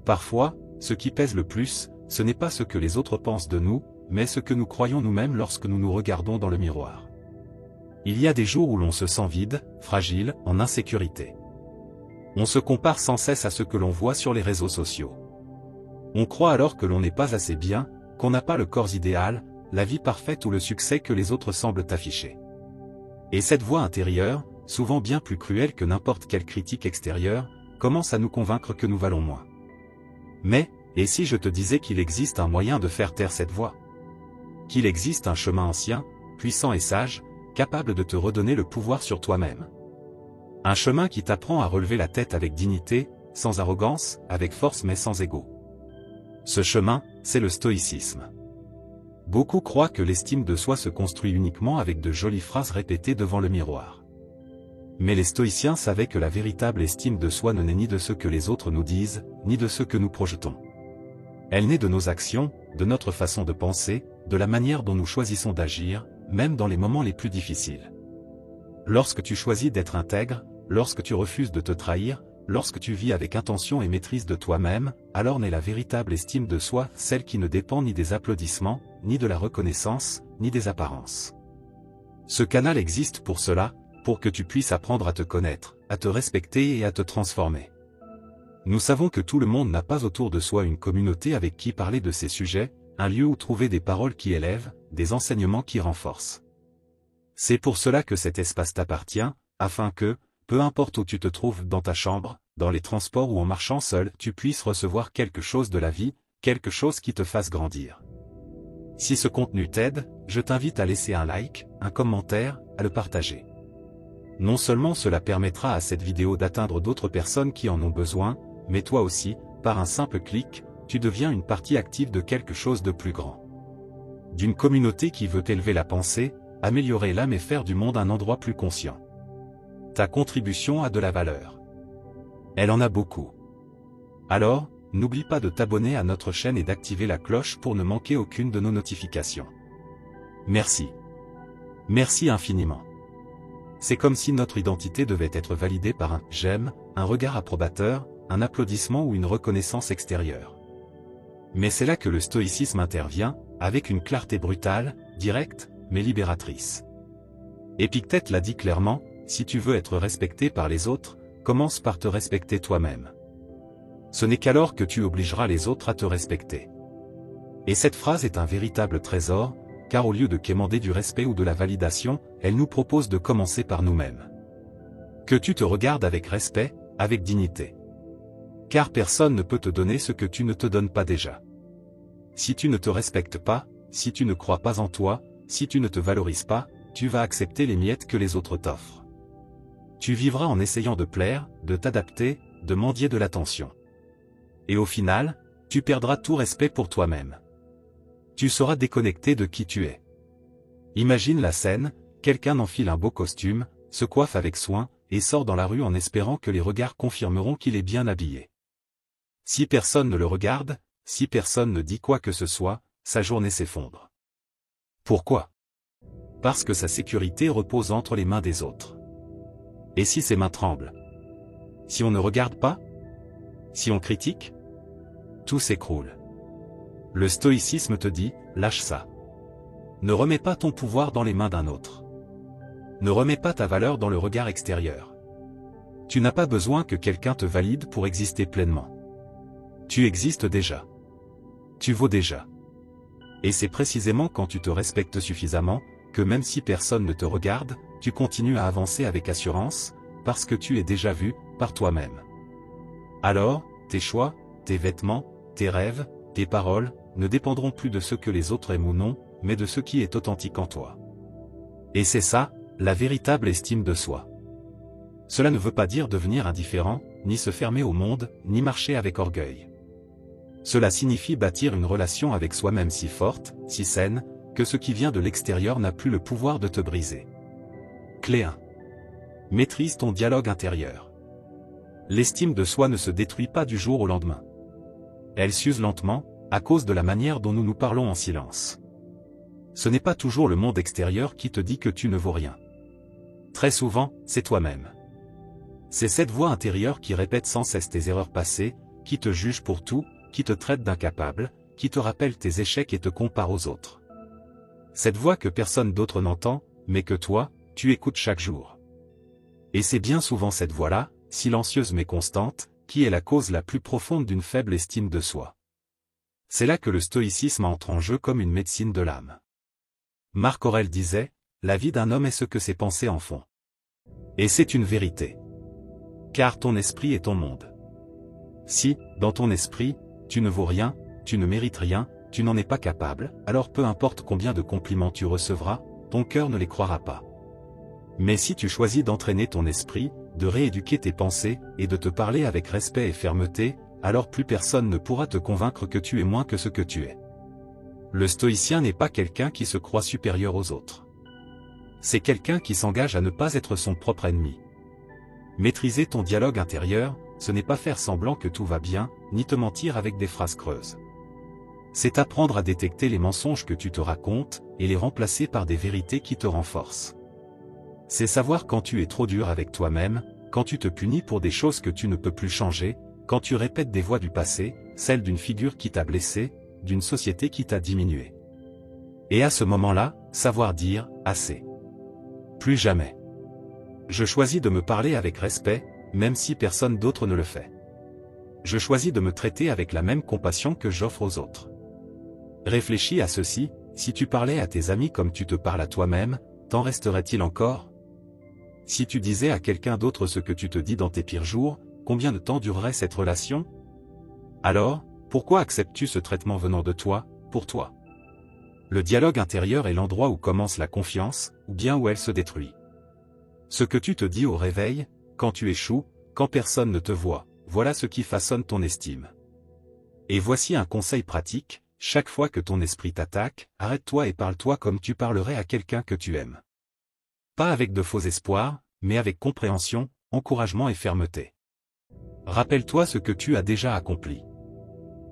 Parfois, ce qui pèse le plus, ce n'est pas ce que les autres pensent de nous, mais ce que nous croyons nous-mêmes lorsque nous nous regardons dans le miroir. Il y a des jours où l'on se sent vide, fragile, en insécurité. On se compare sans cesse à ce que l'on voit sur les réseaux sociaux. On croit alors que l'on n'est pas assez bien, qu'on n'a pas le corps idéal, la vie parfaite ou le succès que les autres semblent afficher. Et cette voix intérieure, souvent bien plus cruelle que n'importe quelle critique extérieure, commence à nous convaincre que nous valons moins. Mais, et si je te disais qu'il existe un moyen de faire taire cette voix? Qu'il existe un chemin ancien, puissant et sage, capable de te redonner le pouvoir sur toi-même. Un chemin qui t'apprend à relever la tête avec dignité, sans arrogance, avec force mais sans ego. Ce chemin, c'est le stoïcisme. Beaucoup croient que l'estime de soi se construit uniquement avec de jolies phrases répétées devant le miroir. Mais les stoïciens savaient que la véritable estime de soi ne naît ni de ce que les autres nous disent, ni de ce que nous projetons. Elle naît de nos actions, de notre façon de penser, de la manière dont nous choisissons d'agir, même dans les moments les plus difficiles. Lorsque tu choisis d'être intègre, lorsque tu refuses de te trahir, lorsque tu vis avec intention et maîtrise de toi-même, alors naît la véritable estime de soi, celle qui ne dépend ni des applaudissements, ni de la reconnaissance, ni des apparences. Ce canal existe pour cela, pour que tu puisses apprendre à te connaître, à te respecter et à te transformer. Nous savons que tout le monde n'a pas autour de soi une communauté avec qui parler de ces sujets, un lieu où trouver des paroles qui élèvent, des enseignements qui renforcent. C'est pour cela que cet espace t'appartient, afin que, peu importe où tu te trouves dans ta chambre, dans les transports ou en marchant seul, tu puisses recevoir quelque chose de la vie, quelque chose qui te fasse grandir. Si ce contenu t'aide, je t'invite à laisser un like, un commentaire, à le partager. Non seulement cela permettra à cette vidéo d'atteindre d'autres personnes qui en ont besoin, mais toi aussi, par un simple clic, tu deviens une partie active de quelque chose de plus grand. D'une communauté qui veut élever la pensée, améliorer l'âme et faire du monde un endroit plus conscient. Ta contribution a de la valeur. Elle en a beaucoup. Alors, n'oublie pas de t'abonner à notre chaîne et d'activer la cloche pour ne manquer aucune de nos notifications. Merci. Merci infiniment. C'est comme si notre identité devait être validée par un « j'aime », un regard approbateur, un applaudissement ou une reconnaissance extérieure. Mais c'est là que le stoïcisme intervient, avec une clarté brutale, directe, mais libératrice. Épictète l'a dit clairement, si tu veux être respecté par les autres, commence par te respecter toi-même. Ce n'est qu'alors que tu obligeras les autres à te respecter. Et cette phrase est un véritable trésor, car au lieu de quémander du respect ou de la validation, elle nous propose de commencer par nous-mêmes. Que tu te regardes avec respect, avec dignité. Car personne ne peut te donner ce que tu ne te donnes pas déjà. Si tu ne te respectes pas, si tu ne crois pas en toi, si tu ne te valorises pas, tu vas accepter les miettes que les autres t'offrent. Tu vivras en essayant de plaire, de t'adapter, de mendier de l'attention. Et au final, tu perdras tout respect pour toi-même. Tu seras déconnecté de qui tu es. Imagine la scène, quelqu'un enfile un beau costume, se coiffe avec soin, et sort dans la rue en espérant que les regards confirmeront qu'il est bien habillé. Si personne ne le regarde, si personne ne dit quoi que ce soit, sa journée s'effondre. Pourquoi? Parce que sa sécurité repose entre les mains des autres. Et si ses mains tremblent? Si on ne regarde pas? Si on critique? Tout s'écroule. Le stoïcisme te dit, lâche ça. Ne remets pas ton pouvoir dans les mains d'un autre. Ne remets pas ta valeur dans le regard extérieur. Tu n'as pas besoin que quelqu'un te valide pour exister pleinement. Tu existes déjà. Tu vaux déjà. Et c'est précisément quand tu te respectes suffisamment, que même si personne ne te regarde, tu continues à avancer avec assurance, parce que tu es déjà vu, par toi-même. Alors, tes choix, tes vêtements, tes rêves, tes paroles, ne dépendront plus de ce que les autres aiment ou non, mais de ce qui est authentique en toi. Et c'est ça, la véritable estime de soi. Cela ne veut pas dire devenir indifférent, ni se fermer au monde, ni marcher avec orgueil. Cela signifie bâtir une relation avec soi-même si forte, si saine, que ce qui vient de l'extérieur n'a plus le pouvoir de te briser. Clé 1. Maîtrise ton dialogue intérieur. L'estime de soi ne se détruit pas du jour au lendemain. Elle s'use lentement, à cause de la manière dont nous nous parlons en silence. Ce n'est pas toujours le monde extérieur qui te dit que tu ne vaux rien. Très souvent, c'est toi-même. C'est cette voix intérieure qui répète sans cesse tes erreurs passées, qui te juge pour tout, qui te traite d'incapable, qui te rappelle tes échecs et te compare aux autres. Cette voix que personne d'autre n'entend, mais que toi, tu écoutes chaque jour. Et c'est bien souvent cette voix-là, silencieuse mais constante, qui est la cause la plus profonde d'une faible estime de soi. C'est là que le stoïcisme entre en jeu comme une médecine de l'âme. Marc Aurèle disait, « La vie d'un homme est ce que ses pensées en font. » Et c'est une vérité. Car ton esprit est ton monde. Si, dans ton esprit, tu ne vaux rien, tu ne mérites rien, tu n'en es pas capable, alors peu importe combien de compliments tu recevras, ton cœur ne les croira pas. Mais si tu choisis d'entraîner ton esprit, de rééduquer tes pensées, et de te parler avec respect et fermeté, alors plus personne ne pourra te convaincre que tu es moins que ce que tu es. Le stoïcien n'est pas quelqu'un qui se croit supérieur aux autres. C'est quelqu'un qui s'engage à ne pas être son propre ennemi. Maîtriser ton dialogue intérieur, ce n'est pas faire semblant que tout va bien, ni te mentir avec des phrases creuses. C'est apprendre à détecter les mensonges que tu te racontes, et les remplacer par des vérités qui te renforcent. C'est savoir quand tu es trop dur avec toi-même, quand tu te punis pour des choses que tu ne peux plus changer, quand tu répètes des voix du passé, celles d'une figure qui t'a blessé, d'une société qui t'a diminué. Et à ce moment-là, savoir dire « assez ». Plus jamais. Je choisis de me parler avec respect, même si personne d'autre ne le fait. Je choisis de me traiter avec la même compassion que j'offre aux autres. Réfléchis à ceci, si tu parlais à tes amis comme tu te parles à toi-même, t'en resterait-il encore? Si tu disais à quelqu'un d'autre ce que tu te dis dans tes pires jours, combien de temps durerait cette relation? Alors, pourquoi acceptes-tu ce traitement venant de toi, pour toi? Le dialogue intérieur est l'endroit où commence la confiance, ou bien où elle se détruit. Ce que tu te dis au réveil, quand tu échoues, quand personne ne te voit, voilà ce qui façonne ton estime. Et voici un conseil pratique, chaque fois que ton esprit t'attaque, arrête-toi et parle-toi comme tu parlerais à quelqu'un que tu aimes. Pas avec de faux espoirs, mais avec compréhension, encouragement et fermeté. Rappelle-toi ce que tu as déjà accompli.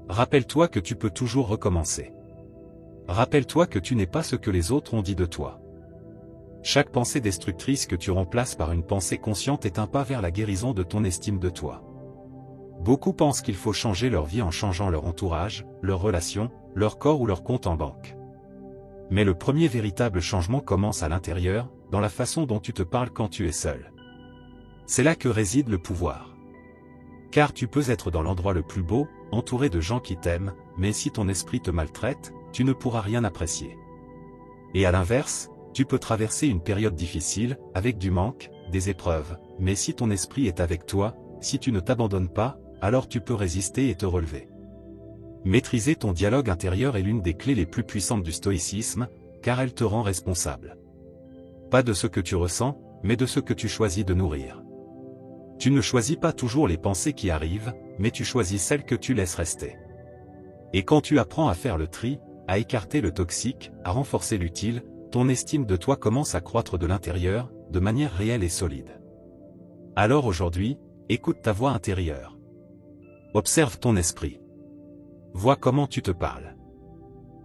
Rappelle-toi que tu peux toujours recommencer. Rappelle-toi que tu n'es pas ce que les autres ont dit de toi. Chaque pensée destructrice que tu remplaces par une pensée consciente est un pas vers la guérison de ton estime de toi. Beaucoup pensent qu'il faut changer leur vie en changeant leur entourage, leurs relations, leur corps ou leur compte en banque. Mais le premier véritable changement commence à l'intérieur, dans la façon dont tu te parles quand tu es seul. C'est là que réside le pouvoir. Car tu peux être dans l'endroit le plus beau, entouré de gens qui t'aiment, mais si ton esprit te maltraite, tu ne pourras rien apprécier. Et à l'inverse, tu peux traverser une période difficile, avec du manque, des épreuves, mais si ton esprit est avec toi, si tu ne t'abandonnes pas, alors tu peux résister et te relever. Maîtriser ton dialogue intérieur est l'une des clés les plus puissantes du stoïcisme, car elle te rend responsable. Pas de ce que tu ressens, mais de ce que tu choisis de nourrir. Tu ne choisis pas toujours les pensées qui arrivent, mais tu choisis celles que tu laisses rester. Et quand tu apprends à faire le tri, à écarter le toxique, à renforcer l'utile, ton estime de toi commence à croître de l'intérieur, de manière réelle et solide. Alors aujourd'hui, écoute ta voix intérieure. Observe ton esprit. Vois comment tu te parles.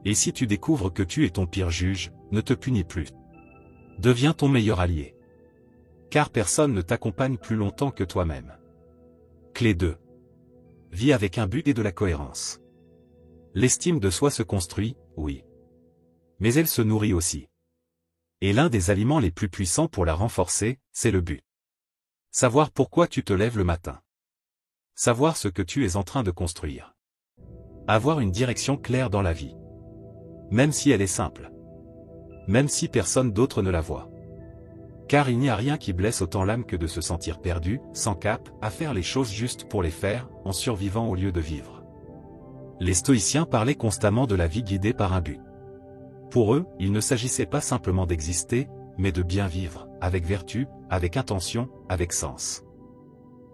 Et si tu découvres que tu es ton pire juge, ne te punis plus. Deviens ton meilleur allié. Car personne ne t'accompagne plus longtemps que toi-même. Clé 2. Vis avec un but et de la cohérence. L'estime de soi se construit, oui. Mais elle se nourrit aussi. Et l'un des aliments les plus puissants pour la renforcer, c'est le but. Savoir pourquoi tu te lèves le matin. Savoir ce que tu es en train de construire. Avoir une direction claire dans la vie. Même si elle est simple. Même si personne d'autre ne la voit. Car il n'y a rien qui blesse autant l'âme que de se sentir perdu, sans cap, à faire les choses juste pour les faire, en survivant au lieu de vivre. Les stoïciens parlaient constamment de la vie guidée par un but. Pour eux, il ne s'agissait pas simplement d'exister, mais de bien vivre, avec vertu, avec intention, avec sens.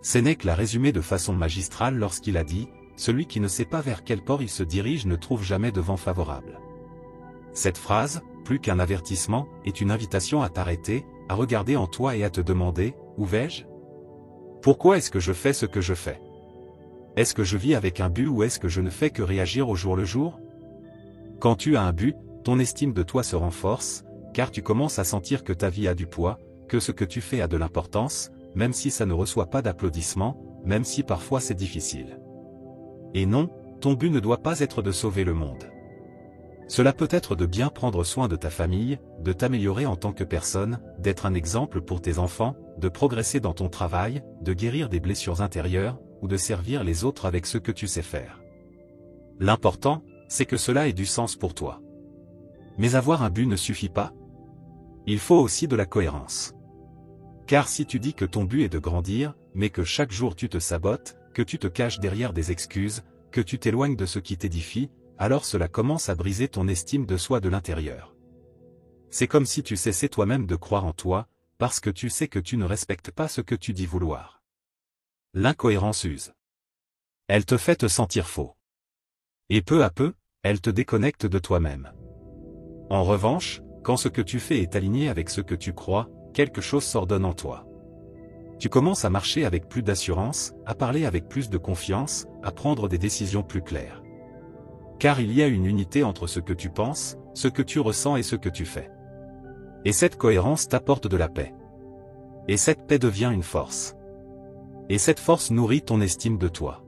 Sénèque l'a résumé de façon magistrale lorsqu'il a dit « Celui qui ne sait pas vers quel port il se dirige ne trouve jamais de vent favorable ». Cette phrase, plus qu'un avertissement, est une invitation à t'arrêter, à regarder en toi et à te demander « Où vais-je ? Pourquoi est-ce que je fais ce que je fais ? Est-ce que je vis avec un but ou est-ce que je ne fais que réagir au jour le jour ? Quand tu as un but, ton estime de toi se renforce, car tu commences à sentir que ta vie a du poids, que ce que tu fais a de l'importance, même si ça ne reçoit pas d'applaudissements, même si parfois c'est difficile. Et non, ton but ne doit pas être de sauver le monde. Cela peut être de bien prendre soin de ta famille, de t'améliorer en tant que personne, d'être un exemple pour tes enfants, de progresser dans ton travail, de guérir des blessures intérieures, ou de servir les autres avec ce que tu sais faire. L'important, c'est que cela ait du sens pour toi. Mais avoir un but ne suffit pas. Il faut aussi de la cohérence. Car si tu dis que ton but est de grandir, mais que chaque jour tu te sabotes, que tu te caches derrière des excuses, que tu t'éloignes de ce qui t'édifie, alors cela commence à briser ton estime de soi de l'intérieur. C'est comme si tu cessais toi-même de croire en toi, parce que tu sais que tu ne respectes pas ce que tu dis vouloir. L'incohérence use. Elle te fait te sentir faux. Et peu à peu, elle te déconnecte de toi-même. En revanche, quand ce que tu fais est aligné avec ce que tu crois, quelque chose s'ordonne en toi. Tu commences à marcher avec plus d'assurance, à parler avec plus de confiance, à prendre des décisions plus claires. Car il y a une unité entre ce que tu penses, ce que tu ressens et ce que tu fais. Et cette cohérence t'apporte de la paix. Et cette paix devient une force. Et cette force nourrit ton estime de toi.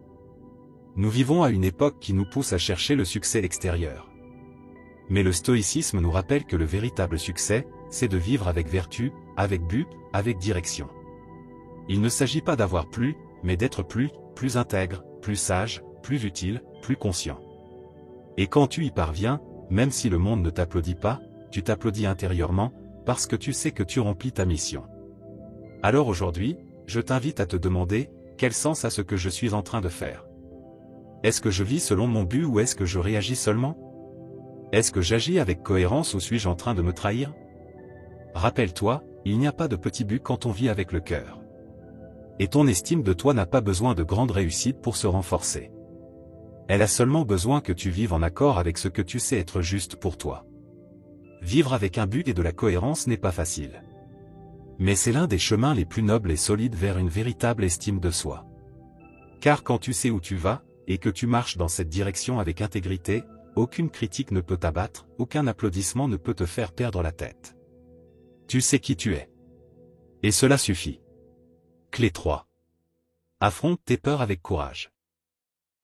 Nous vivons à une époque qui nous pousse à chercher le succès extérieur. Mais le stoïcisme nous rappelle que le véritable succès, c'est de vivre avec vertu, avec but, avec direction. Il ne s'agit pas d'avoir plus, mais d'être plus intègre, plus sage, plus utile, plus conscient. Et quand tu y parviens, même si le monde ne t'applaudit pas, tu t'applaudis intérieurement, parce que tu sais que tu remplis ta mission. Alors aujourd'hui, je t'invite à te demander, quel sens a ce que je suis en train de faire? Est-ce que je vis selon mon but ou est-ce que je réagis seulement? Est-ce que j'agis avec cohérence ou suis-je en train de me trahir? Rappelle-toi, il n'y a pas de petit but quand on vit avec le cœur. Et ton estime de toi n'a pas besoin de grandes réussites pour se renforcer. Elle a seulement besoin que tu vives en accord avec ce que tu sais être juste pour toi. Vivre avec un but et de la cohérence n'est pas facile. Mais c'est l'un des chemins les plus nobles et solides vers une véritable estime de soi. Car quand tu sais où tu vas, et que tu marches dans cette direction avec intégrité, aucune critique ne peut t'abattre, aucun applaudissement ne peut te faire perdre la tête. Tu sais qui tu es. Et cela suffit. Clé 3. Affronte tes peurs avec courage.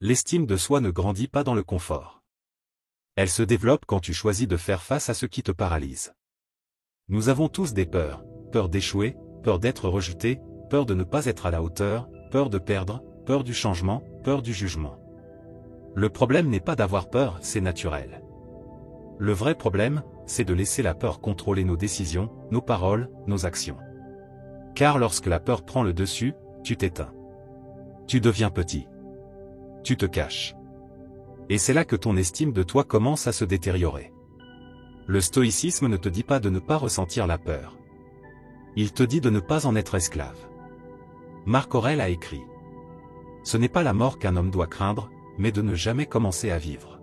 L'estime de soi ne grandit pas dans le confort. Elle se développe quand tu choisis de faire face à ce qui te paralyse. Nous avons tous des peurs, peur d'échouer, peur d'être rejeté, peur de ne pas être à la hauteur, peur de perdre, peur du changement, peur du jugement. Le problème n'est pas d'avoir peur, c'est naturel. Le vrai problème, c'est de laisser la peur contrôler nos décisions, nos paroles, nos actions. Car lorsque la peur prend le dessus, tu t'éteins. Tu deviens petit. Tu te caches. Et c'est là que ton estime de toi commence à se détériorer. Le stoïcisme ne te dit pas de ne pas ressentir la peur. Il te dit de ne pas en être esclave. Marc Aurèle a écrit: ce n'est pas la mort qu'un homme doit craindre, mais de ne jamais commencer à vivre.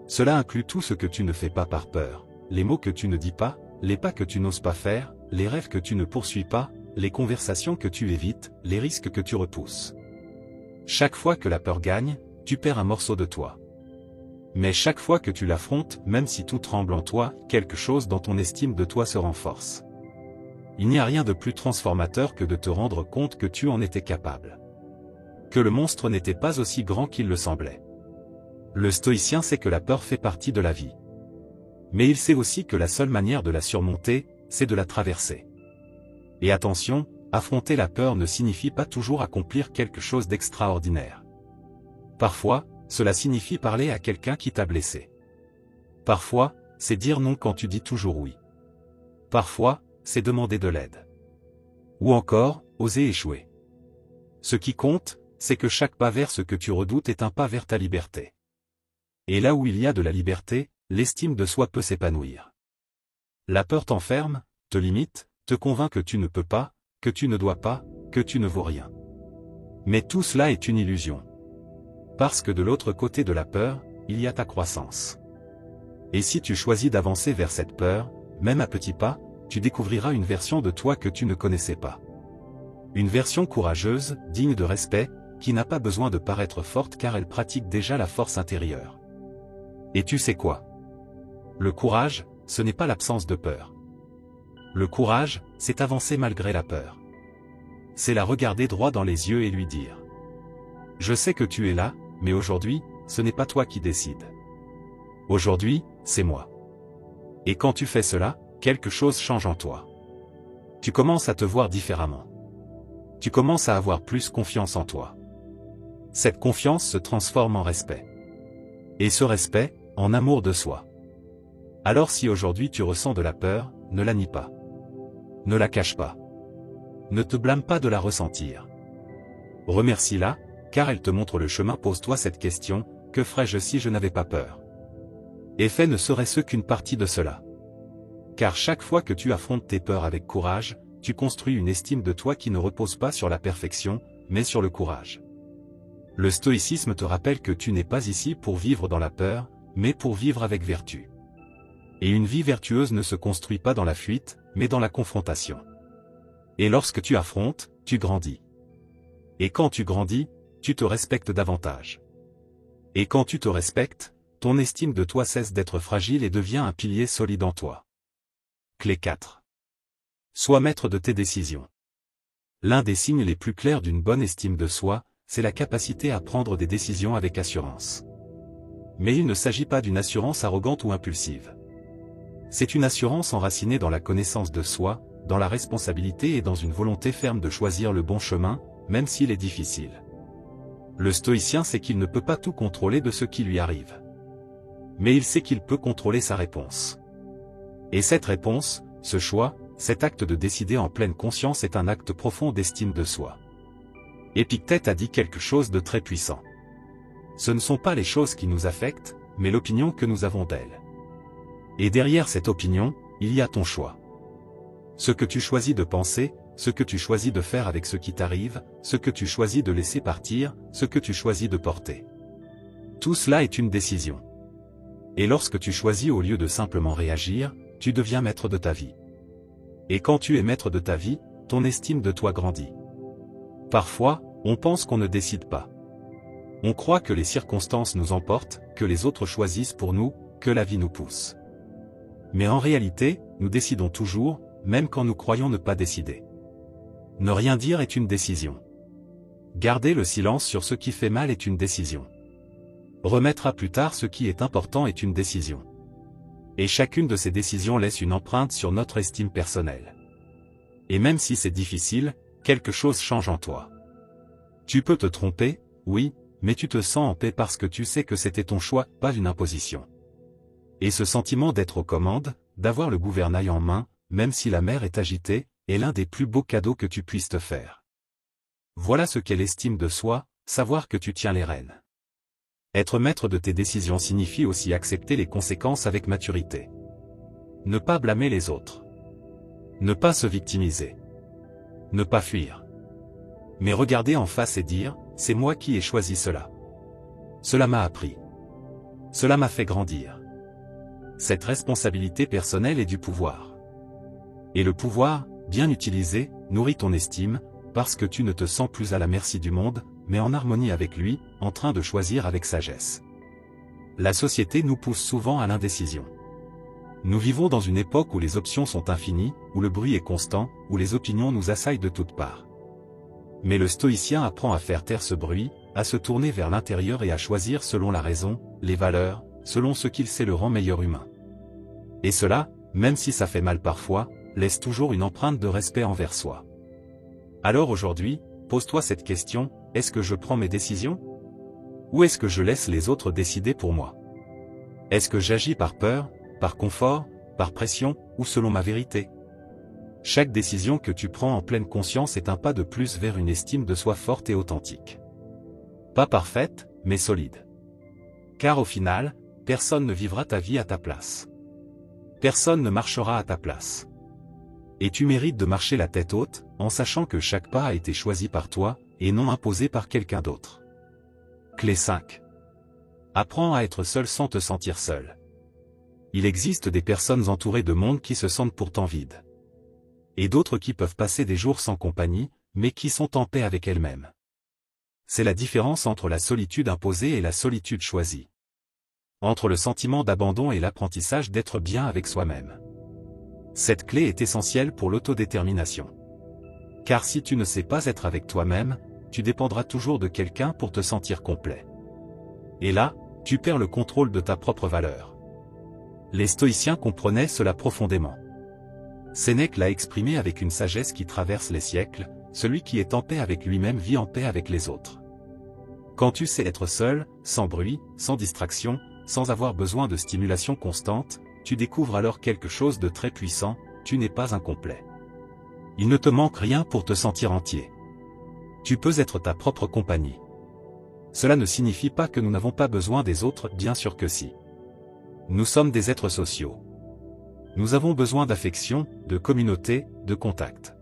Cela inclut tout ce que tu ne fais pas par peur, les mots que tu ne dis pas, les pas que tu n'oses pas faire, les rêves que tu ne poursuis pas, les conversations que tu évites, les risques que tu repousses. Chaque fois que la peur gagne, tu perds un morceau de toi. Mais chaque fois que tu l'affrontes, même si tout tremble en toi, quelque chose dans ton estime de toi se renforce. Il n'y a rien de plus transformateur que de te rendre compte que tu en étais capable. Que le monstre n'était pas aussi grand qu'il le semblait. Le stoïcien sait que la peur fait partie de la vie. Mais il sait aussi que la seule manière de la surmonter, c'est de la traverser. Et attention, affronter la peur ne signifie pas toujours accomplir quelque chose d'extraordinaire. Parfois, cela signifie parler à quelqu'un qui t'a blessé. Parfois, c'est dire non quand tu dis toujours oui. Parfois, c'est demander de l'aide. Ou encore, oser échouer. Ce qui compte, c'est que chaque pas vers ce que tu redoutes est un pas vers ta liberté. Et là où il y a de la liberté, l'estime de soi peut s'épanouir. La peur t'enferme, te limite, te convainc que tu ne peux pas, que tu ne dois pas, que tu ne vaux rien. Mais tout cela est une illusion. Parce que de l'autre côté de la peur, il y a ta croissance. Et si tu choisis d'avancer vers cette peur, même à petits pas, tu découvriras une version de toi que tu ne connaissais pas. Une version courageuse, digne de respect, qui n'a pas besoin de paraître forte car elle pratique déjà la force intérieure. Et tu sais quoi? Le courage, ce n'est pas l'absence de peur. Le courage, c'est avancer malgré la peur. C'est la regarder droit dans les yeux et lui dire: je sais que tu es là, mais aujourd'hui, ce n'est pas toi qui décides. Aujourd'hui, c'est moi. Et quand tu fais cela, quelque chose change en toi. Tu commences à te voir différemment. Tu commences à avoir plus confiance en toi. Cette confiance se transforme en respect. Et ce respect, en amour de soi. Alors si aujourd'hui tu ressens de la peur, ne la nie pas. Ne la cache pas. Ne te blâme pas de la ressentir. Remercie-la, car elle te montre le chemin. Pose-toi cette question, que ferais-je si je n'avais pas peur? Et fait ne serait-ce qu'une partie de cela. Car chaque fois que tu affrontes tes peurs avec courage, tu construis une estime de toi qui ne repose pas sur la perfection, mais sur le courage. Le stoïcisme te rappelle que tu n'es pas ici pour vivre dans la peur, mais pour vivre avec vertu. Et une vie vertueuse ne se construit pas dans la fuite, mais dans la confrontation. Et lorsque tu affrontes, tu grandis. Et quand tu grandis, tu te respectes davantage. Et quand tu te respectes, ton estime de toi cesse d'être fragile et devient un pilier solide en toi. Clé 4. Sois maître de tes décisions. L'un des signes les plus clairs d'une bonne estime de soi, c'est la capacité à prendre des décisions avec assurance. Mais il ne s'agit pas d'une assurance arrogante ou impulsive. C'est une assurance enracinée dans la connaissance de soi, dans la responsabilité et dans une volonté ferme de choisir le bon chemin, même s'il est difficile. Le stoïcien sait qu'il ne peut pas tout contrôler de ce qui lui arrive. Mais il sait qu'il peut contrôler sa réponse. Et cette réponse, ce choix, cet acte de décider en pleine conscience est un acte profond d'estime de soi. Épictète a dit quelque chose de très puissant. Ce ne sont pas les choses qui nous affectent, mais l'opinion que nous avons d'elles. Et derrière cette opinion, il y a ton choix. Ce que tu choisis de penser, ce que tu choisis de faire avec ce qui t'arrive, ce que tu choisis de laisser partir, ce que tu choisis de porter. Tout cela est une décision. Et lorsque tu choisis au lieu de simplement réagir, tu deviens maître de ta vie. Et quand tu es maître de ta vie, ton estime de toi grandit. Parfois, on pense qu'on ne décide pas. On croit que les circonstances nous emportent, que les autres choisissent pour nous, que la vie nous pousse. Mais en réalité, nous décidons toujours, même quand nous croyons ne pas décider. Ne rien dire est une décision. Garder le silence sur ce qui fait mal est une décision. Remettre à plus tard ce qui est important est une décision. Et chacune de ces décisions laisse une empreinte sur notre estime personnelle. Et même si c'est difficile, quelque chose change en toi. Tu peux te tromper, oui, mais tu te sens en paix parce que tu sais que c'était ton choix, pas une imposition. Et ce sentiment d'être aux commandes, d'avoir le gouvernail en main, même si la mer est agitée, est l'un des plus beaux cadeaux que tu puisses te faire. Voilà ce qu'est l'estime de soi, savoir que tu tiens les rênes. Être maître de tes décisions signifie aussi accepter les conséquences avec maturité. Ne pas blâmer les autres. Ne pas se victimiser. Ne pas fuir. Mais regarder en face et dire, c'est moi qui ai choisi cela. Cela m'a appris. Cela m'a fait grandir. Cette responsabilité personnelle est du pouvoir. Et le pouvoir, bien utilisé, nourrit ton estime, parce que tu ne te sens plus à la merci du monde, mais en harmonie avec lui, en train de choisir avec sagesse. La société nous pousse souvent à l'indécision. Nous vivons dans une époque où les options sont infinies, où le bruit est constant, où les opinions nous assaillent de toutes parts. Mais le stoïcien apprend à faire taire ce bruit, à se tourner vers l'intérieur et à choisir selon la raison, les valeurs, selon ce qu'il sait le rend meilleur humain. Et cela, même si ça fait mal parfois, laisse toujours une empreinte de respect envers soi. Alors aujourd'hui, pose-toi cette question, est-ce que je prends mes décisions? Ou est-ce que je laisse les autres décider pour moi? Est-ce que j'agis par peur, par confort, par pression, ou selon ma vérité? Chaque décision que tu prends en pleine conscience est un pas de plus vers une estime de soi forte et authentique. Pas parfaite, mais solide. Car au final, personne ne vivra ta vie à ta place. Personne ne marchera à ta place. Et tu mérites de marcher la tête haute, en sachant que chaque pas a été choisi par toi, et non imposé par quelqu'un d'autre. Clé 5. Apprends à être seul sans te sentir seul. Il existe des personnes entourées de monde qui se sentent pourtant vides. Et d'autres qui peuvent passer des jours sans compagnie, mais qui sont en paix avec elles-mêmes. C'est la différence entre la solitude imposée et la solitude choisie. Entre le sentiment d'abandon et l'apprentissage d'être bien avec soi-même. Cette clé est essentielle pour l'autodétermination. Car si tu ne sais pas être avec toi-même, tu dépendras toujours de quelqu'un pour te sentir complet. Et là, tu perds le contrôle de ta propre valeur. Les stoïciens comprenaient cela profondément. Sénèque l'a exprimé avec une sagesse qui traverse les siècles: celui qui est en paix avec lui-même vit en paix avec les autres. Quand tu sais être seul, sans bruit, sans distraction, sans avoir besoin de stimulation constante, tu découvres alors quelque chose de très puissant: tu n'es pas incomplet. Il ne te manque rien pour te sentir entier. Tu peux être ta propre compagnie. Cela ne signifie pas que nous n'avons pas besoin des autres, bien sûr que si. Nous sommes des êtres sociaux. Nous avons besoin d'affection, de communauté, de contact.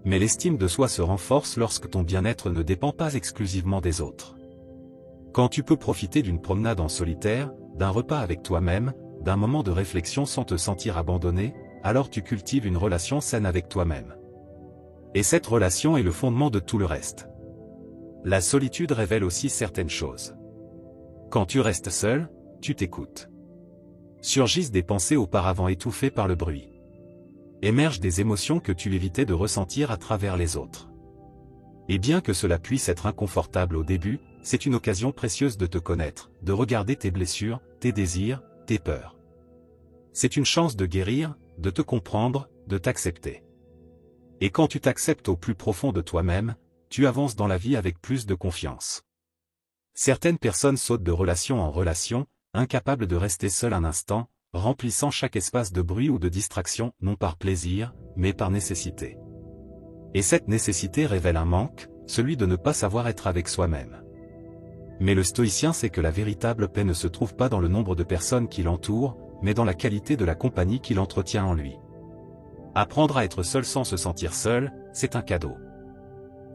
Mais l'estime de soi se renforce lorsque ton bien-être ne dépend pas exclusivement des autres. Quand tu peux profiter d'une promenade en solitaire, d'un repas avec toi-même, d'un moment de réflexion sans te sentir abandonné, alors tu cultives une relation saine avec toi-même. Et cette relation est le fondement de tout le reste. La solitude révèle aussi certaines choses. Quand tu restes seul, tu t'écoutes. Surgissent des pensées auparavant étouffées par le bruit. Émergent des émotions que tu évitais de ressentir à travers les autres. Et bien que cela puisse être inconfortable au début, c'est une occasion précieuse de te connaître, de regarder tes blessures, tes désirs, tes peurs. C'est une chance de guérir, de te comprendre, de t'accepter. Et quand tu t'acceptes au plus profond de toi-même, tu avances dans la vie avec plus de confiance. Certaines personnes sautent de relation en relation, incapables de rester seules un instant, remplissant chaque espace de bruit ou de distraction, non par plaisir, mais par nécessité. Et cette nécessité révèle un manque, celui de ne pas savoir être avec soi-même. Mais le stoïcien sait que la véritable paix ne se trouve pas dans le nombre de personnes qui l'entourent, mais dans la qualité de la compagnie qu'il entretient en lui. Apprendre à être seul sans se sentir seul, c'est un cadeau.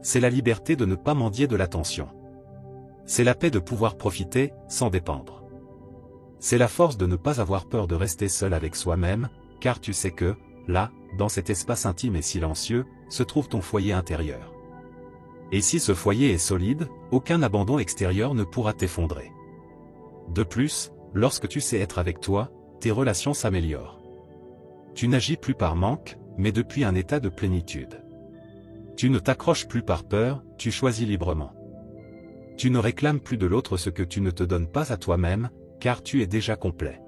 C'est la liberté de ne pas mendier de l'attention. C'est la paix de pouvoir profiter, sans dépendre. C'est la force de ne pas avoir peur de rester seul avec soi-même, car tu sais que, là, dans cet espace intime et silencieux, se trouve ton foyer intérieur. Et si ce foyer est solide, aucun abandon extérieur ne pourra t'effondrer. De plus, lorsque tu sais être avec toi, tes relations s'améliorent. Tu n'agis plus par manque, mais depuis un état de plénitude. Tu ne t'accroches plus par peur, tu choisis librement. Tu ne réclames plus de l'autre ce que tu ne te donnes pas à toi-même, car tu es déjà complet.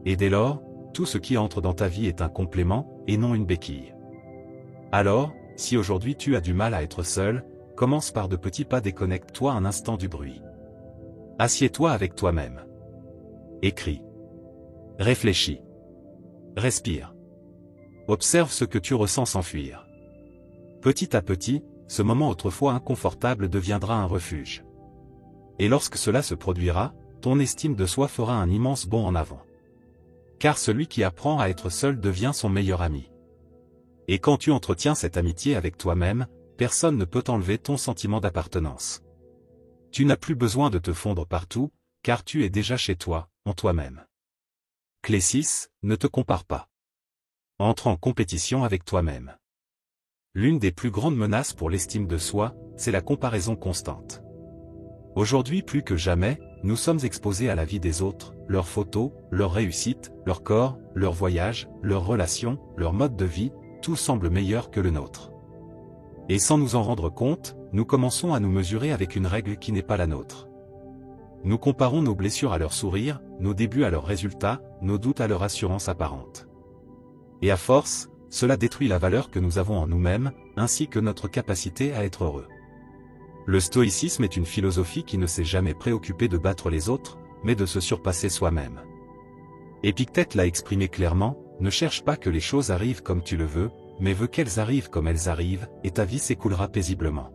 Et dès lors, tout ce qui entre dans ta vie est un complément, et non une béquille. Alors, si aujourd'hui tu as du mal à être seul, commence par de petits pas, déconnecte-toi un instant du bruit. Assieds-toi avec toi-même. Écris. Réfléchis. Respire. Observe ce que tu ressens s'enfuir. Petit à petit, ce moment autrefois inconfortable deviendra un refuge. Et lorsque cela se produira, ton estime de soi fera un immense bond en avant. Car celui qui apprend à être seul devient son meilleur ami. Et quand tu entretiens cette amitié avec toi-même, personne ne peut enlever ton sentiment d'appartenance. Tu n'as plus besoin de te fondre partout, car tu es déjà chez toi, en toi-même. Clé 6, ne te compare pas. Entre en compétition avec toi-même. L'une des plus grandes menaces pour l'estime de soi, c'est la comparaison constante. Aujourd'hui plus que jamais, nous sommes exposés à la vie des autres, leurs photos, leurs réussites, leur corps, leurs voyages, leurs relations, leur mode de vie, tout semble meilleur que le nôtre. Et sans nous en rendre compte, nous commençons à nous mesurer avec une règle qui n'est pas la nôtre. Nous comparons nos blessures à leur sourire, nos débuts à leurs résultats, nos doutes à leur assurance apparente. Et à force, cela détruit la valeur que nous avons en nous-mêmes, ainsi que notre capacité à être heureux. Le stoïcisme est une philosophie qui ne s'est jamais préoccupée de battre les autres, mais de se surpasser soi-même. Épictète l'a exprimé clairement: ne cherche pas que les choses arrivent comme tu le veux, mais veux qu'elles arrivent comme elles arrivent, et ta vie s'écoulera paisiblement.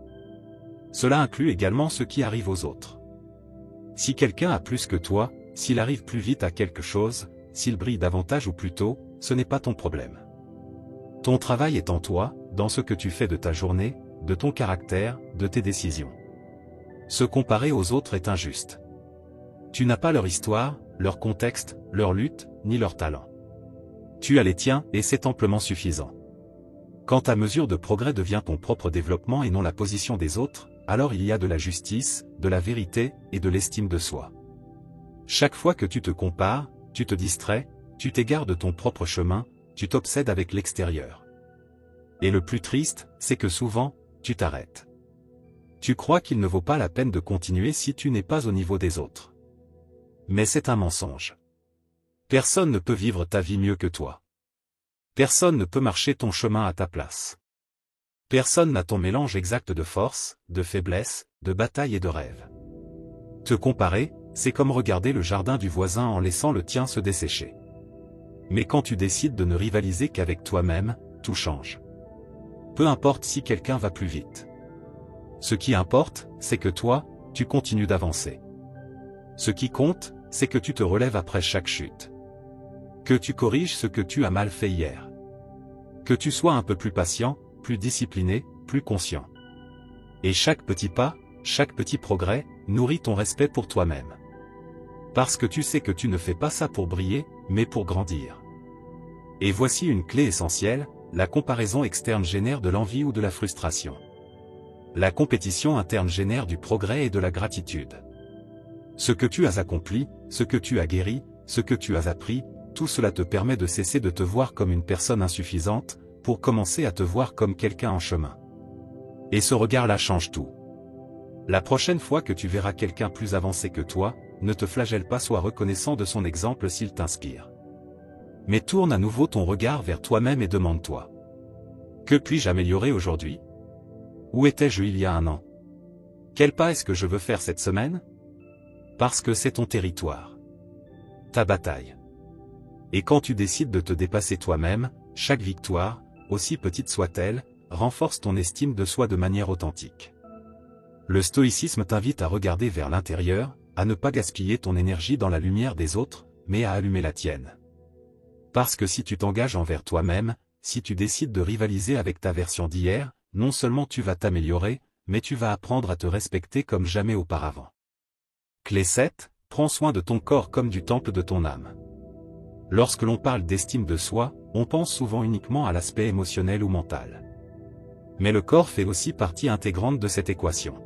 Cela inclut également ce qui arrive aux autres. Si quelqu'un a plus que toi, s'il arrive plus vite à quelque chose, s'il brille davantage ou plus tôt, ce n'est pas ton problème. Ton travail est en toi, dans ce que tu fais de ta journée, de ton caractère, de tes décisions. Se comparer aux autres est injuste. Tu n'as pas leur histoire, leur contexte, leur lutte, ni leur talent. Tu as les tiens, et c'est amplement suffisant. Quand ta mesure de progrès devient ton propre développement et non la position des autres, alors il y a de la justice, de la vérité, et de l'estime de soi. Chaque fois que tu te compares, tu te distrais, tu t'égares de ton propre chemin, tu t'obsèdes avec l'extérieur. Et le plus triste, c'est que souvent, tu t'arrêtes. Tu crois qu'il ne vaut pas la peine de continuer si tu n'es pas au niveau des autres. Mais c'est un mensonge. Personne ne peut vivre ta vie mieux que toi. Personne ne peut marcher ton chemin à ta place. Personne n'a ton mélange exact de force, de faiblesse, de bataille et de rêve. Te comparer, c'est comme regarder le jardin du voisin en laissant le tien se dessécher. Mais quand tu décides de ne rivaliser qu'avec toi-même, tout change. Peu importe si quelqu'un va plus vite. Ce qui importe, c'est que toi, tu continues d'avancer. Ce qui compte, c'est que tu te relèves après chaque chute. Que tu corriges ce que tu as mal fait hier. Que tu sois un peu plus patient, plus discipliné, plus conscient. Et chaque petit pas, chaque petit progrès, nourrit ton respect pour toi-même. Parce que tu sais que tu ne fais pas ça pour briller, mais pour grandir. Et voici une clé essentielle, la comparaison externe génère de l'envie ou de la frustration. La compétition interne génère du progrès et de la gratitude. Ce que tu as accompli, ce que tu as guéri, ce que tu as appris, tout cela te permet de cesser de te voir comme une personne insuffisante, pour commencer à te voir comme quelqu'un en chemin. Et ce regard-là change tout. La prochaine fois que tu verras quelqu'un plus avancé que toi, ne te flagelle pas, sois reconnaissant de son exemple s'il t'inspire. Mais tourne à nouveau ton regard vers toi-même et demande-toi. Que puis-je améliorer aujourd'hui? Où étais-je il y a un an? Quel pas est-ce que je veux faire cette semaine? Parce que c'est ton territoire. Ta bataille. Et quand tu décides de te dépasser toi-même, chaque victoire, aussi petite soit-elle, renforce ton estime de soi de manière authentique. Le stoïcisme t'invite à regarder vers l'intérieur, à ne pas gaspiller ton énergie dans la lumière des autres, mais à allumer la tienne. Parce que si tu t'engages envers toi-même, si tu décides de rivaliser avec ta version d'hier, non seulement tu vas t'améliorer, mais tu vas apprendre à te respecter comme jamais auparavant. Clé 7, prends soin de ton corps comme du temple de ton âme. Lorsque l'on parle d'estime de soi, on pense souvent uniquement à l'aspect émotionnel ou mental. Mais le corps fait aussi partie intégrante de cette équation.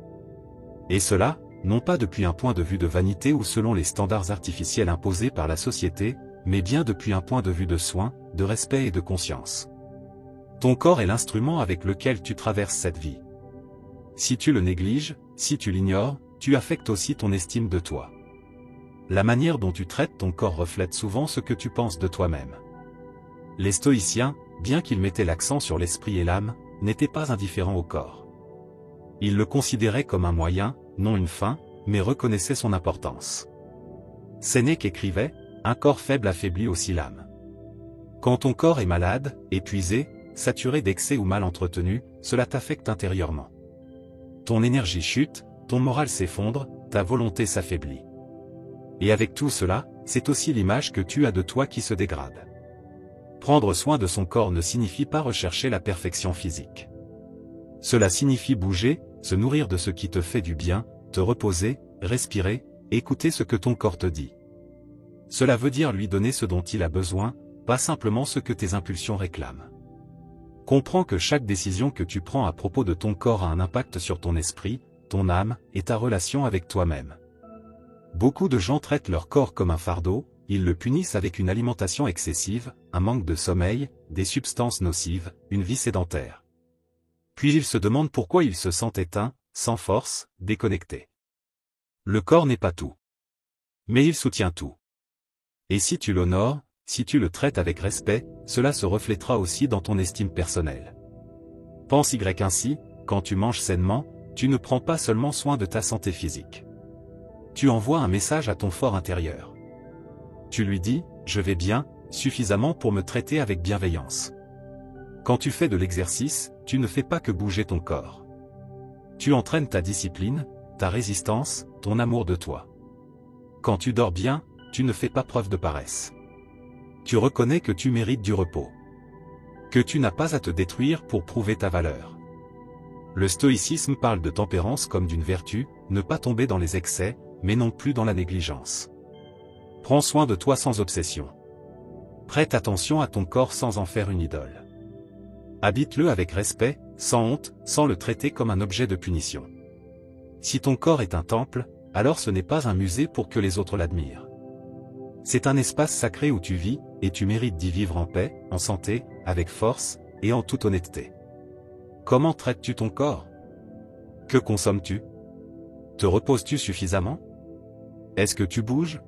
Et cela, non pas depuis un point de vue de vanité ou selon les standards artificiels imposés par la société, mais bien depuis un point de vue de soin, de respect et de conscience. Ton corps est l'instrument avec lequel tu traverses cette vie. Si tu le négliges, si tu l'ignores, tu affectes aussi ton estime de toi. La manière dont tu traites ton corps reflète souvent ce que tu penses de toi-même. Les stoïciens, bien qu'ils mettaient l'accent sur l'esprit et l'âme, n'étaient pas indifférents au corps. Ils le considéraient comme un moyen, non une fin, mais reconnaissaient son importance. Sénèque écrivait, « Un corps faible affaiblit aussi l'âme ». Quand ton corps est malade, épuisé, saturé d'excès ou mal entretenu, cela t'affecte intérieurement. Ton énergie chute, ton moral s'effondre, ta volonté s'affaiblit. Et avec tout cela, c'est aussi l'image que tu as de toi qui se dégrade. Prendre soin de son corps ne signifie pas rechercher la perfection physique. Cela signifie bouger, se nourrir de ce qui te fait du bien, te reposer, respirer, écouter ce que ton corps te dit. Cela veut dire lui donner ce dont il a besoin, pas simplement ce que tes impulsions réclament. Comprends que chaque décision que tu prends à propos de ton corps a un impact sur ton esprit, ton âme, et ta relation avec toi-même. Beaucoup de gens traitent leur corps comme un fardeau, ils le punissent avec une alimentation excessive, un manque de sommeil, des substances nocives, une vie sédentaire. Puis ils se demandent pourquoi ils se sentent éteints, sans force, déconnectés. Le corps n'est pas tout. Mais il soutient tout. Et si tu l'honores, si tu le traites avec respect, cela se reflètera aussi dans ton estime personnelle. Pense ainsi, quand tu manges sainement, tu ne prends pas seulement soin de ta santé physique. Tu envoies un message à ton fort intérieur. Tu lui dis, je vais bien, suffisamment pour me traiter avec bienveillance. Quand tu fais de l'exercice, tu ne fais pas que bouger ton corps. Tu entraînes ta discipline, ta résistance, ton amour de toi. Quand tu dors bien, tu ne fais pas preuve de paresse. Tu reconnais que tu mérites du repos. Que tu n'as pas à te détruire pour prouver ta valeur. Le stoïcisme parle de tempérance comme d'une vertu, ne pas tomber dans les excès, mais non plus dans la négligence. Prends soin de toi sans obsession. Prête attention à ton corps sans en faire une idole. Habite-le avec respect, sans honte, sans le traiter comme un objet de punition. Si ton corps est un temple, alors ce n'est pas un musée pour que les autres l'admirent. C'est un espace sacré où tu vis, et tu mérites d'y vivre en paix, en santé, avec force, et en toute honnêteté. Comment traites-tu ton corps? Que consommes-tu? Te reposes-tu suffisamment? Est-ce que tu bouges?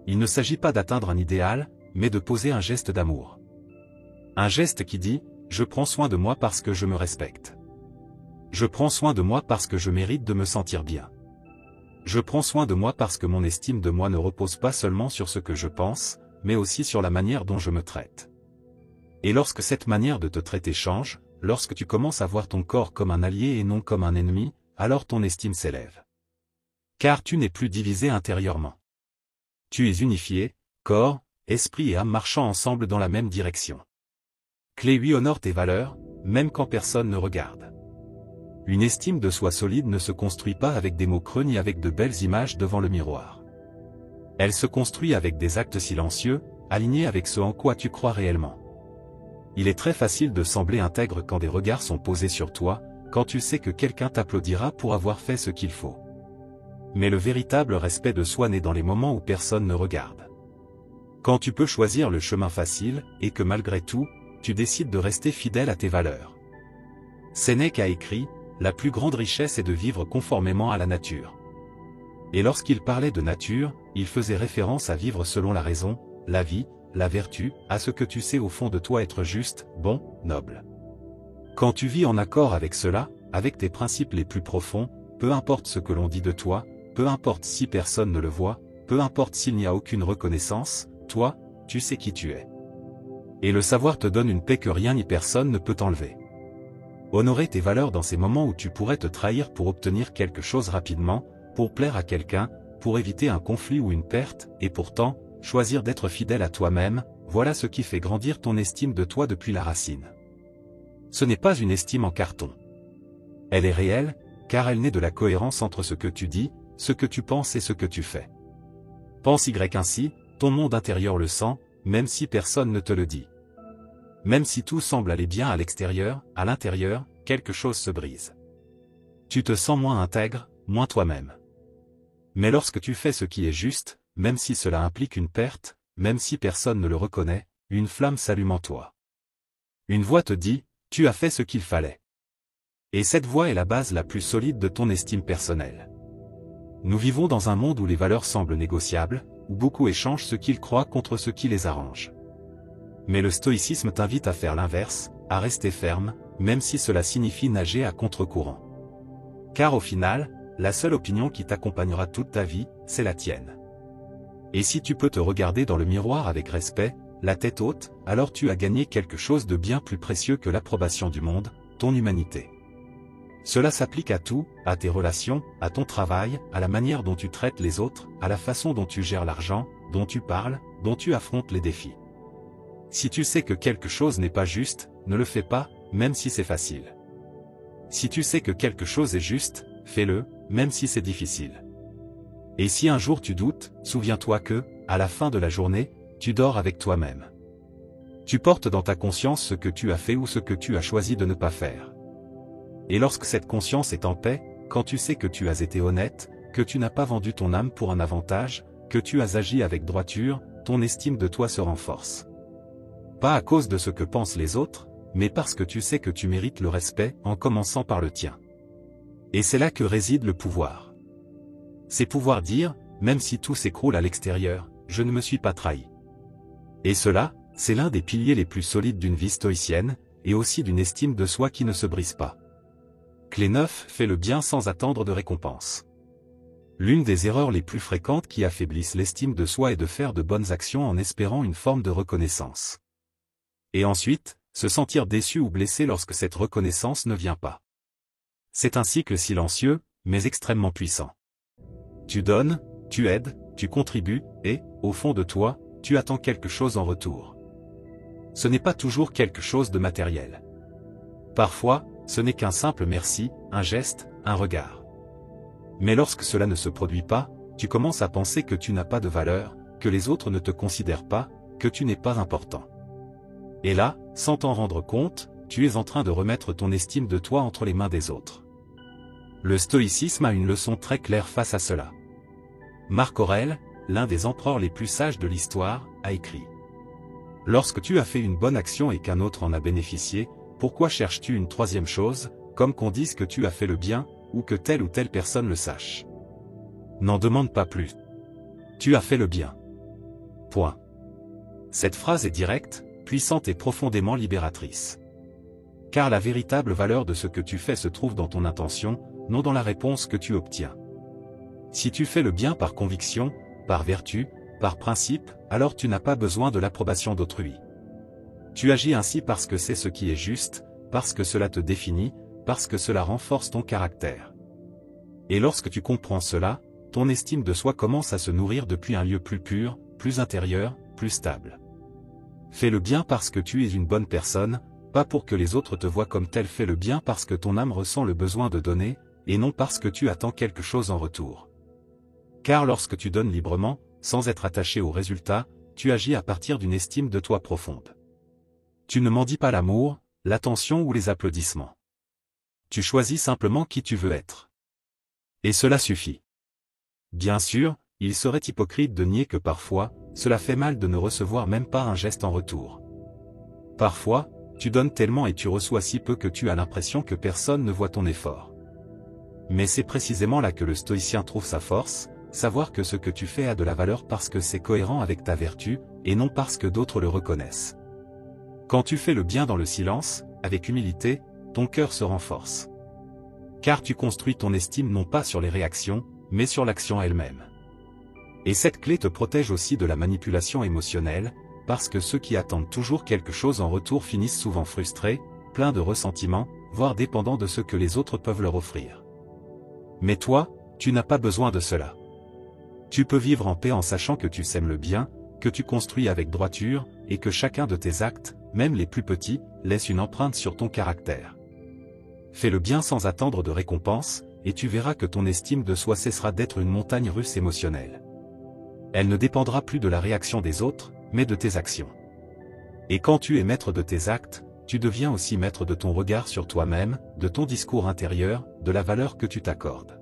Il ne s'agit pas d'atteindre un idéal, mais de poser un geste d'amour. Un geste qui dit « Je prends soin de moi parce que je me respecte. Je prends soin de moi parce que je mérite de me sentir bien. Je prends soin de moi parce que mon estime de moi ne repose pas seulement sur ce que je pense, mais aussi sur la manière dont je me traite. » Et lorsque cette manière de te traiter change, lorsque tu commences à voir ton corps comme un allié et non comme un ennemi, alors ton estime s'élève. Car tu n'es plus divisé intérieurement. Tu es unifié, corps, esprit et âme marchant ensemble dans la même direction. Clé 8. Honore tes valeurs, même quand personne ne regarde. Une estime de soi solide ne se construit pas avec des mots creux ni avec de belles images devant le miroir. Elle se construit avec des actes silencieux, alignés avec ce en quoi tu crois réellement. Il est très facile de sembler intègre quand des regards sont posés sur toi, quand tu sais que quelqu'un t'applaudira pour avoir fait ce qu'il faut. Mais le véritable respect de soi naît dans les moments où personne ne regarde. Quand tu peux choisir le chemin facile, et que malgré tout, tu décides de rester fidèle à tes valeurs. Sénèque a écrit « La plus grande richesse est de vivre conformément à la nature ». Et lorsqu'il parlait de nature, il faisait référence à vivre selon la raison, la vie, la vertu, à ce que tu sais au fond de toi être juste, bon, noble. Quand tu vis en accord avec cela, avec tes principes les plus profonds, peu importe ce que l'on dit de toi, peu importe si personne ne le voit, peu importe s'il n'y a aucune reconnaissance, toi, tu sais qui tu es. Et le savoir te donne une paix que rien ni personne ne peut t'enlever. Honorer tes valeurs dans ces moments où tu pourrais te trahir pour obtenir quelque chose rapidement, pour plaire à quelqu'un, pour éviter un conflit ou une perte, et pourtant, choisir d'être fidèle à toi-même, voilà ce qui fait grandir ton estime de toi depuis la racine. Ce n'est pas une estime en carton. Elle est réelle, car elle naît de la cohérence entre ce que tu dis, ce que tu penses et ce que tu fais. Pense Y ainsi, ton monde intérieur le sent, même si personne ne te le dit. Même si tout semble aller bien à l'extérieur, à l'intérieur, quelque chose se brise. Tu te sens moins intègre, moins toi-même. Mais lorsque tu fais ce qui est juste, même si cela implique une perte, même si personne ne le reconnaît, une flamme s'allume en toi. Une voix te dit, tu as fait ce qu'il fallait. Et cette voix est la base la plus solide de ton estime personnelle. Nous vivons dans un monde où les valeurs semblent négociables, où beaucoup échangent ce qu'ils croient contre ce qui les arrange. Mais le stoïcisme t'invite à faire l'inverse, à rester ferme, même si cela signifie nager à contre-courant. Car au final, la seule opinion qui t'accompagnera toute ta vie, c'est la tienne. Et si tu peux te regarder dans le miroir avec respect, la tête haute, alors tu as gagné quelque chose de bien plus précieux que l'approbation du monde, ton humanité. Cela s'applique à tout, à tes relations, à ton travail, à la manière dont tu traites les autres, à la façon dont tu gères l'argent, dont tu parles, dont tu affrontes les défis. Si tu sais que quelque chose n'est pas juste, ne le fais pas, même si c'est facile. Si tu sais que quelque chose est juste, fais-le, même si c'est difficile. Et si un jour tu doutes, souviens-toi que, à la fin de la journée, tu dors avec toi-même. Tu portes dans ta conscience ce que tu as fait ou ce que tu as choisi de ne pas faire. Et lorsque cette conscience est en paix, quand tu sais que tu as été honnête, que tu n'as pas vendu ton âme pour un avantage, que tu as agi avec droiture, ton estime de toi se renforce. Pas à cause de ce que pensent les autres, mais parce que tu sais que tu mérites le respect, en commençant par le tien. Et c'est là que réside le pouvoir. C'est pouvoir dire, même si tout s'écroule à l'extérieur, je ne me suis pas trahi. Et cela, c'est l'un des piliers les plus solides d'une vie stoïcienne, et aussi d'une estime de soi qui ne se brise pas. Clé 9. Fais le bien sans attendre de récompense. L'une des erreurs les plus fréquentes qui affaiblissent l'estime de soi est de faire de bonnes actions en espérant une forme de reconnaissance. Et ensuite, se sentir déçu ou blessé lorsque cette reconnaissance ne vient pas. C'est un cycle silencieux, mais extrêmement puissant. Tu donnes, tu aides, tu contribues, et, au fond de toi, tu attends quelque chose en retour. Ce n'est pas toujours quelque chose de matériel. Parfois, ce n'est qu'un simple merci, un geste, un regard. Mais lorsque cela ne se produit pas, tu commences à penser que tu n'as pas de valeur, que les autres ne te considèrent pas, que tu n'es pas important. Et là, sans t'en rendre compte, tu es en train de remettre ton estime de toi entre les mains des autres. Le stoïcisme a une leçon très claire face à cela. Marc Aurèle, l'un des empereurs les plus sages de l'histoire, a écrit : lorsque tu as fait une bonne action et qu'un autre en a bénéficié, pourquoi cherches-tu une troisième chose, comme qu'on dise que tu as fait le bien, ou que telle ou telle personne le sache. N'en demande pas plus. Tu as fait le bien. Point. Cette phrase est directe, puissante et profondément libératrice. Car la véritable valeur de ce que tu fais se trouve dans ton intention, non dans la réponse que tu obtiens. Si tu fais le bien par conviction, par vertu, par principe, alors tu n'as pas besoin de l'approbation d'autrui. Tu agis ainsi parce que c'est ce qui est juste, parce que cela te définit, parce que cela renforce ton caractère. Et lorsque tu comprends cela, ton estime de soi commence à se nourrir depuis un lieu plus pur, plus intérieur, plus stable. Fais le bien parce que tu es une bonne personne, pas pour que les autres te voient comme tel. Fais le bien parce que ton âme ressent le besoin de donner, et non parce que tu attends quelque chose en retour. Car lorsque tu donnes librement, sans être attaché au résultat, tu agis à partir d'une estime de toi profonde. Tu ne mendies pas l'amour, l'attention ou les applaudissements. Tu choisis simplement qui tu veux être. Et cela suffit. Bien sûr, il serait hypocrite de nier que parfois, cela fait mal de ne recevoir même pas un geste en retour. Parfois, tu donnes tellement et tu reçois si peu que tu as l'impression que personne ne voit ton effort. Mais c'est précisément là que le stoïcien trouve sa force, savoir que ce que tu fais a de la valeur parce que c'est cohérent avec ta vertu, et non parce que d'autres le reconnaissent. Quand tu fais le bien dans le silence, avec humilité, ton cœur se renforce. Car tu construis ton estime non pas sur les réactions, mais sur l'action elle-même. Et cette clé te protège aussi de la manipulation émotionnelle, parce que ceux qui attendent toujours quelque chose en retour finissent souvent frustrés, pleins de ressentiment, voire dépendants de ce que les autres peuvent leur offrir. Mais toi, tu n'as pas besoin de cela. Tu peux vivre en paix en sachant que tu sèmes le bien, que tu construis avec droiture, et que chacun de tes actes, même les plus petits, laisse une empreinte sur ton caractère. Fais le bien sans attendre de récompense, et tu verras que ton estime de soi cessera d'être une montagne russe émotionnelle. Elle ne dépendra plus de la réaction des autres, mais de tes actions. Et quand tu es maître de tes actes, tu deviens aussi maître de ton regard sur toi-même, de ton discours intérieur, de la valeur que tu t'accordes.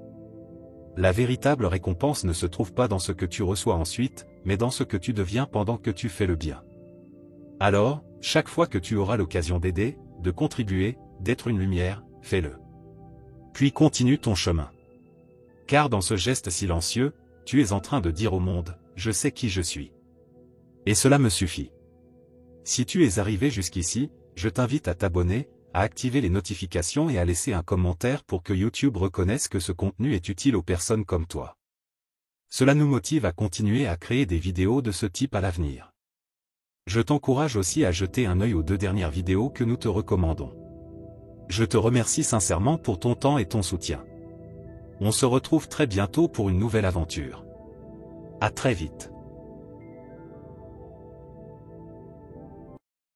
La véritable récompense ne se trouve pas dans ce que tu reçois ensuite, mais dans ce que tu deviens pendant que tu fais le bien. Alors, chaque fois que tu auras l'occasion d'aider, de contribuer, d'être une lumière, fais-le. Puis continue ton chemin. Car dans ce geste silencieux, tu es en train de dire au monde, je sais qui je suis. Et cela me suffit. Si tu es arrivé jusqu'ici, je t'invite à t'abonner, à activer les notifications et à laisser un commentaire pour que YouTube reconnaisse que ce contenu est utile aux personnes comme toi. Cela nous motive à continuer à créer des vidéos de ce type à l'avenir. Je t'encourage aussi à jeter un œil aux 2 dernières vidéos que nous te recommandons. Je te remercie sincèrement pour ton temps et ton soutien. On se retrouve très bientôt pour une nouvelle aventure. À très vite.